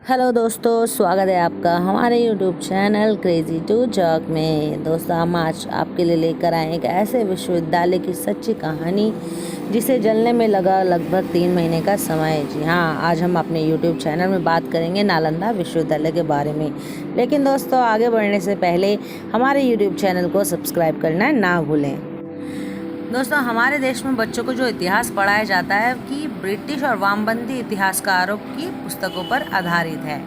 Hello दोस्तों, स्वागत है आपका हमारे YouTube channel crazy to jock में। दोस्तों, हम आज आपके लिए लेकर आए एक ऐसे विश्वविद्यालय की सच्ची कहानी जिसे जलने में लगा लगभग 3 महीने का समय। जी हाँ, आज हम अपने यूट्यूब चैनल में बात करेंगे नालंदा विश्वविद्यालय के बारे में। लेकिन दोस्तों, आगे बढ़ने से पहले हमारे यूट्यूब चैनल को सब्सक्राइब करना ना भूलें। दोस्तों, हमारे देश में बच्चों को जो इतिहास पढ़ाया जाता है कि ब्रिटिश और वामपंथी इतिहासकारों की पुस्तकों पर आधारित है।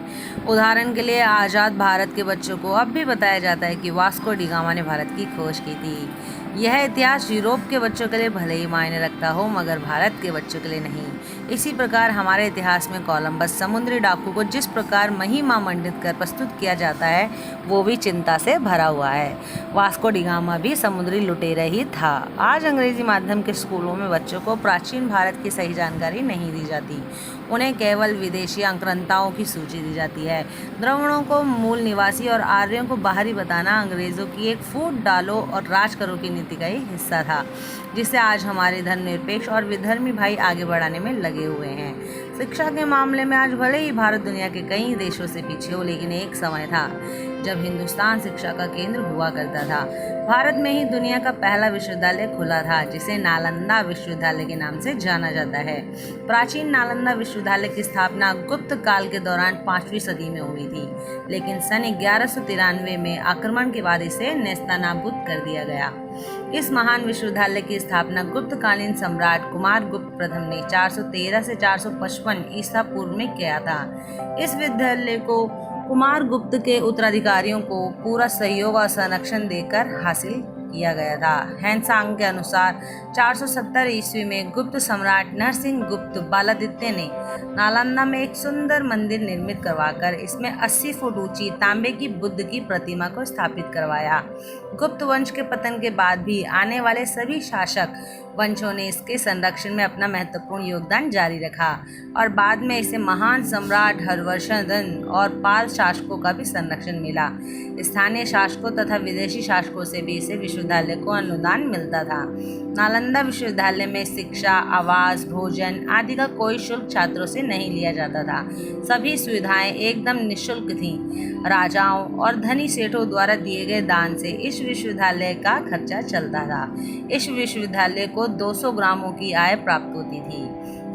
उदाहरण के लिए आज़ाद भारत के बच्चों को अब भी बताया जाता है कि वास्को डी गामा ने भारत की खोज की थी। यह इतिहास यूरोप के बच्चों के लिए भले ही मायने रखता हो, मगर भारत के बच्चों के लिए नहीं। इसी प्रकार हमारे इतिहास में कोलंबस समुद्री डाकू को जिस प्रकार महिमा मंडित कर प्रस्तुत किया जाता है, वो भी चिंता से भरा हुआ है। वास्को डी गामा भी समुद्री लुटेरा ही था। आज अंग्रेजी माध्यम के स्कूलों में बच्चों को प्राचीन भारत की सही जानकारी नहीं दी जाती। उन्हें केवल विदेशी आक्रांताओं की सूची दी जाती है। द्रविड़ों को मूल निवासी और आर्यों को बाहरी बताना अंग्रेजों की एक फूट डालो और राज करो की नीति का ही हिस्सा था, जिसे आज हमारे धर्मनिरपेक्ष और विधर्मी भाई आगे बढ़ाने में लगे हुए हैं। शिक्षा के मामले में आज भले ही भारत दुनिया के कई देशों से पीछे हो, लेकिन एक समय था जब हिंदुस्तान शिक्षा का केंद्र हुआ करता था। भारत में ही दुनिया का पहला विश्वविद्यालय खुला था, जिसे नालंदा विश्वविद्यालय के नाम से जाना जाता है। प्राचीन नालंदा विश्वविद्यालय की स्थापना गुप्त काल के दौरान 5वीं सदी में हुई थी, लेकिन सन 1193 में आक्रमण के बाद इसे नेस्तनाबूद कर दिया गया। इस महान विश्वविद्यालय की स्थापना गुप्तकालीन सम्राट कुमार गुप्त प्रथम ने 413 से 455 ईसा पूर्व में किया था। इस विद्यालय को कुमार गुप्त के उत्तराधिकारियों को पूरा सहयोग और संरक्षण देकर हासिल किया गया था। हैंसांग के अनुसार 470 ईस्वी में गुप्त सम्राट नरसिंह गुप्त बालादित्य ने नालंदा में एक सुंदर मंदिर निर्मित करवाकर इसमें 80 फुट ऊंची तांबे की बुद्ध की प्रतिमा को स्थापित करवाया। गुप्त वंश के पतन के बाद भी आने वाले सभी शासक वंशों ने इसके संरक्षण में अपना महत्वपूर्ण योगदान जारी रखा और बाद में इसे महान सम्राट हर्षवर्धन और पाल शासकों का भी संरक्षण मिला। स्थानीय शासकों तथा विदेशी शासकों से भी इसे विश्वविद्यालय को अनुदान मिलता था। नालंदा विश्वविद्यालय में शिक्षा, आवास, भोजन आदि का कोई शुल्क छात्रों से नहीं लिया जाता था। सभी सुविधाएं एकदम निःशुल्क थीं। राजाओं और धनी सेठों द्वारा दिए गए दान से इस विश्वविद्यालय का खर्चा चलता था। इस विश्वविद्यालय को 200 ग्रामों की आय प्राप्त होती थी।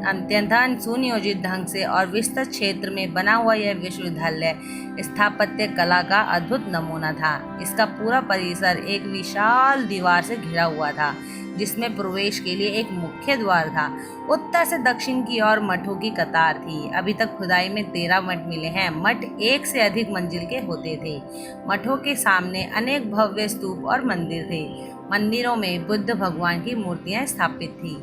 अत्यंत सुनियोजित ढंग से और विस्तृत क्षेत्र में बना हुआ यह विश्वविद्यालय स्थापत्य कला का अद्भुत नमूना था। इसका पूरा परिसर एक विशाल दीवार से घिरा हुआ था, जिसमें प्रवेश के लिए एक मुख्य द्वार था। उत्तर से दक्षिण की ओर मठों की कतार थी। अभी तक खुदाई में 13 मठ मिले हैं। मठ एक से अधिक मंजिल के होते थे। मठों के सामने अनेक भव्य स्तूप और मंदिर थे। मंदिरों में बुद्ध भगवान की मूर्तियां स्थापित थी।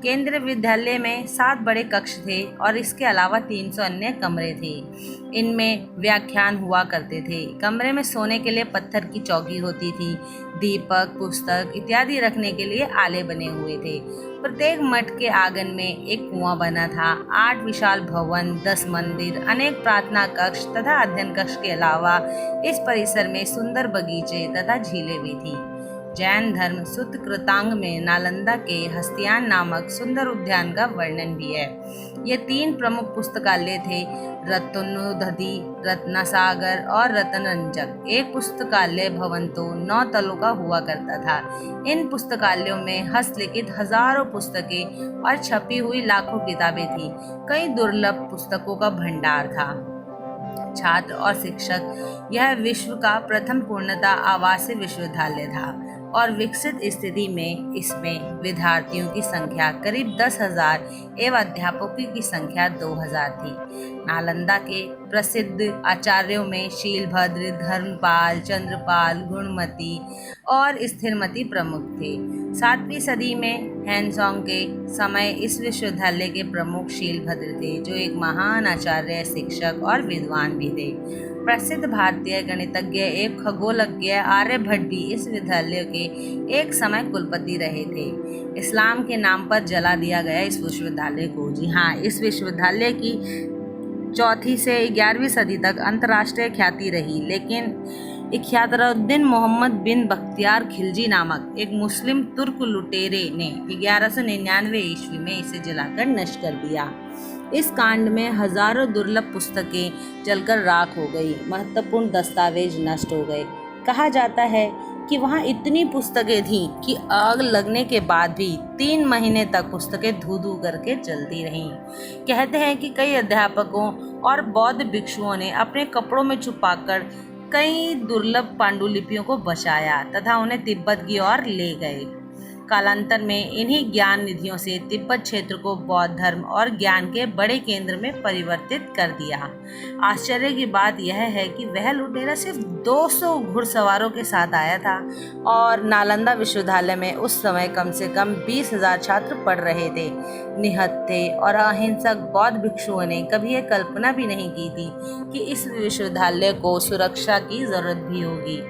केंद्रीय विद्यालय में 7 बड़े कक्ष थे और इसके अलावा 300 अन्य कमरे थे। इनमें व्याख्यान हुआ करते थे। कमरे में सोने के लिए पत्थर की चौकी होती थी। दीपक, पुस्तक इत्यादि रखने के लिए आले बने हुए थे। प्रत्येक मठ के आंगन में एक कुआं बना था। 8 विशाल भवन, 10 मंदिर, अनेक प्रार्थना कक्ष तथा अध्ययन कक्ष के अलावा इस परिसर में सुंदर बगीचे तथा झीलें भी थी। जैन धर्म सूत्र कृतांग में नालंदा के हस्तियान नामक सुंदर उद्यान का वर्णन भी है। ये 3 प्रमुख पुस्तकालय थे, रत्नोदधि, रत्नसागर और रत्नरंजक। एक पुस्तकालय भवन तो 9 तलों का हुआ करता था। इन पुस्तकालयों में हस्तलिखित हजारों पुस्तकें और छपी हुई लाखों किताबें थी। कई दुर्लभ पुस्तकों का भंडार था। छात्र और शिक्षक, यह विश्व का प्रथम पूर्णतः आवासीय विश्वविद्यालय था और विकसित स्थिति में इसमें विद्यार्थियों की संख्या करीब 10,000 एवं अध्यापकों की संख्या 2,000 थी। नालंदा के प्रसिद्ध आचार्यों में शीलभद्र, धर्मपाल, चंद्रपाल, गुणमती और स्थिरमती प्रमुख थे। 7वीं सदी में हैंसोंग के समय इस विश्वविद्यालय के प्रमुख शीलभद्र थे, जो एक महान आचार्य, शिक्षक और विद्वान भी थे। प्रसिद्ध भारतीय गणितज्ञ एवं खगोलज्ञ आर्यभट्ट भी इस विद्यालय के एक समय कुलपति रहे थे। इस्लाम के नाम पर जला दिया गया इस विश्वविद्यालय को। जी हाँ, इस विश्वविद्यालय की 4वीं से 11वीं सदी तक अंतर्राष्ट्रीय ख्याति रही, लेकिन इख्तियारुद्दीन मोहम्मद बिन बख्तियार खिलजी नामक एक मुस्लिम तुर्क लुटेरे ने 1199 ईस्वी में इसे जलाकर नष्ट कर दिया। इस कांड में हजारों दुर्लभ पुस्तकें जलकर राख हो गई, महत्वपूर्ण दस्तावेज नष्ट हो गए। कहा जाता है कि वहाँ इतनी पुस्तकें थीं कि आग लगने के बाद भी 3 महीने तक पुस्तकें धू धू करके जलती रहीं। कहते हैं कि कई अध्यापकों और बौद्ध भिक्षुओं ने अपने कपड़ों में छुपाकर कई दुर्लभ पांडुलिपियों को बचाया तथा उन्हें तिब्बत की ओर ले गए। कालांतर में इन्हीं ज्ञान निधियों से तिब्बत क्षेत्र को बौद्ध धर्म और ज्ञान के बड़े केंद्र में परिवर्तित कर दिया। आश्चर्य की बात यह है कि वह लुटेरा सिर्फ 200 घुड़सवारों के साथ आया था और नालंदा विश्वविद्यालय में उस समय कम से कम 20,000 छात्र पढ़ रहे थे, निहत थे और अहिंसक बौद्ध भिक्षुओं ने कभी यह कल्पना भी नहीं की थी कि इस विश्वविद्यालय को सुरक्षा की जरूरत भी होगी।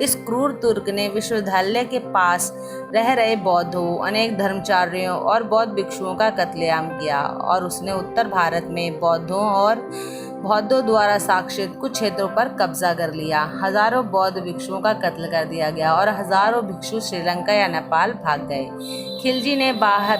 इस क्रूर तुर्क ने विश्वविद्यालय के पास रह रहे बौद्धों, अनेक धर्माचार्यों और बौद्ध भिक्षुओं का कत्लेआम किया और उसने उत्तर भारत में बौद्धों द्वारा शासित कुछ क्षेत्रों पर कब्जा कर लिया। हजारों बौद्ध भिक्षुओं का कत्ल कर दिया गया और हजारों भिक्षु श्रीलंका या नेपाल भाग गए। खिलजी ने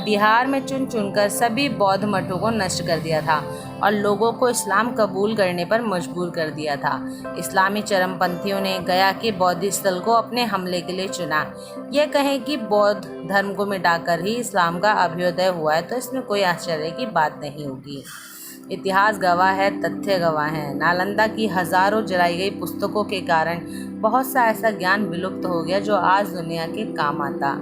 बिहार में चुन चुनकर सभी बौद्ध मठों को नष्ट कर दिया था और लोगों को इस्लाम कबूल करने पर मजबूर कर दिया था। इस्लामी चरमपंथियों ने गया के बौद्ध स्थल को अपने हमले के लिए चुना। यह कहें कि बौद्ध धर्म को मिटाकर ही इस्लाम का अभ्युदय हुआ है तो इसमें कोई आश्चर्य की बात नहीं होगी। इतिहास गवाह है, तथ्य गवाह है। नालंदा की हजारों जलाई गई पुस्तकों के कारण बहुत सा ऐसा ज्ञान विलुप्त हो गया जो आज दुनिया के काम आता।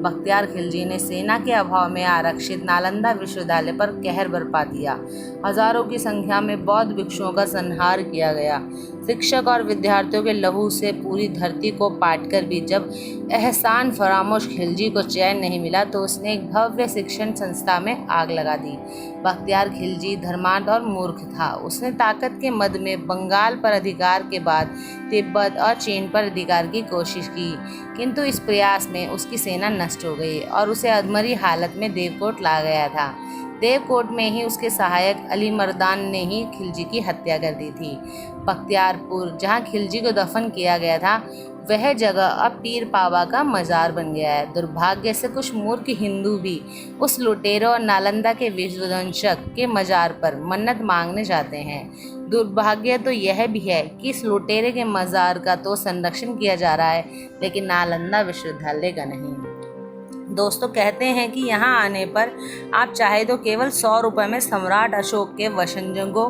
बख्तियार खिलजी ने सेना के अभाव में आरक्षित नालंदा विश्वविद्यालय पर कहर बरपा दिया। हजारों की संख्या में बौद्ध भिक्षुओं का संहार किया गया। शिक्षक और विद्यार्थियों के लहू से पूरी धरती को पाटकर भी जब एहसान फरामोश खिलजी को चैन नहीं मिला तो उसने एक भव्य शिक्षण संस्था में आग लगा दी। बख्तियार खिलजी धर्मांध और मूर्ख था। उसने ताकत के मद में बंगाल पर अधिकार के बाद तिब्बत और चीन पर अधिकार की कोशिश की, किंतु इस प्रयास में उसकी सेना नष्ट हो गई और उसे अधमरी हालत में देवकोट ला गया था। देवकोट में ही उसके सहायक अली मर्दान ने ही खिलजी की हत्या कर दी थी। बख्तियारपुर, जहाँ खिलजी को दफन किया गया था, वह जगह अब पीर पावा का मज़ार बन गया है। दुर्भाग्य से कुछ मूर्ख हिंदू भी उस लुटेरों और नालंदा के विध्वंसक के मज़ार पर मन्नत मांगने जाते हैं। दुर्भाग्य तो यह भी है कि इस लुटेरे के मज़ार का तो संरक्षण किया जा रहा है, लेकिन नालंदा विश्वविद्यालय का नहीं। दोस्तों, कहते हैं कि यहाँ आने पर आप चाहे तो केवल 100 रुपये में सम्राट अशोक के वंशजों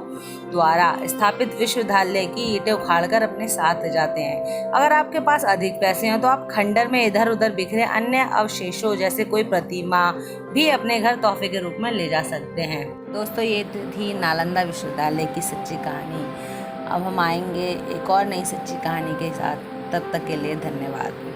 द्वारा स्थापित विश्वविद्यालय की ईंटें उखाड़कर अपने साथ ले जाते हैं। अगर आपके पास अधिक पैसे हैं तो आप खंडर में इधर उधर बिखरे अन्य अवशेषों जैसे कोई प्रतिमा भी अपने घर तोहफे के रूप में ले जा सकते हैं। दोस्तों, ये थी नालंदा विश्वविद्यालय की सच्ची कहानी। अब हम आएंगे एक और नई सच्ची कहानी के साथ। तब तक के लिए धन्यवाद।